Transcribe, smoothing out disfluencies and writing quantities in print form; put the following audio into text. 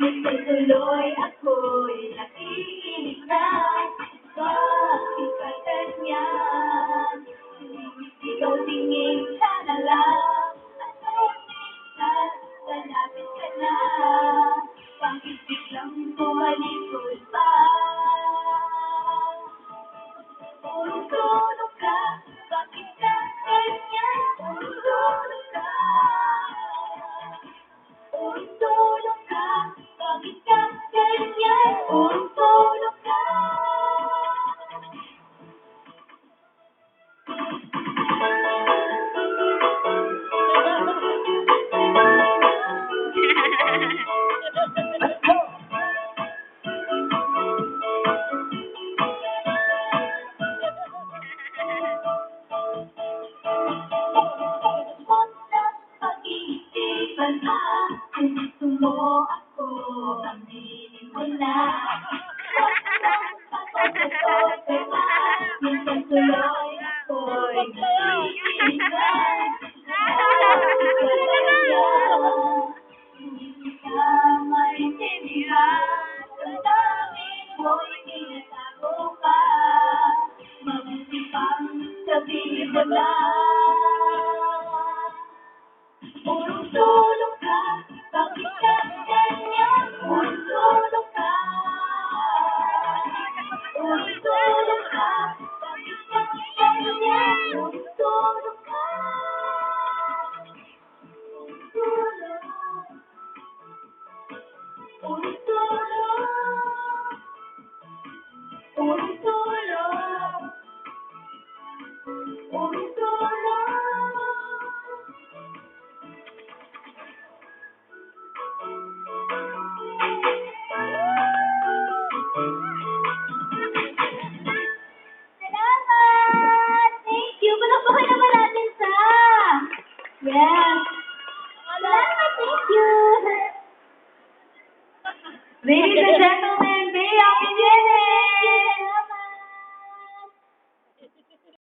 Minsan tuloy ako'y nakikinig na. Bakit ka ganyan? Ikaw tingin ka na lang. At minsan, lalapit ka na. Bakit biglang tumalikod pa? Puro tulog ka, bakit ka ganyan? Puro tulog ka. Puro tulog ka, bakit ka ganyan? Puro tulog ka. Pag-iisipan ka, kung gusto mo ako, aminin mo na. Minsan tuloy ako'y nakikinig. Hindi ka maintindihan, ang daming mo'y tinatago pa. Mabuti pang sabihin mo na. Puro tulog ka, bakit ka ganyan? Puro tulog ka. Puro tulog ka, bakit ka ganyan? Puro tulog ka. Puro tulog. Puro tulog. Puro tulog. Salamat! Thank you! Palakpakan naman natin sa... Yes!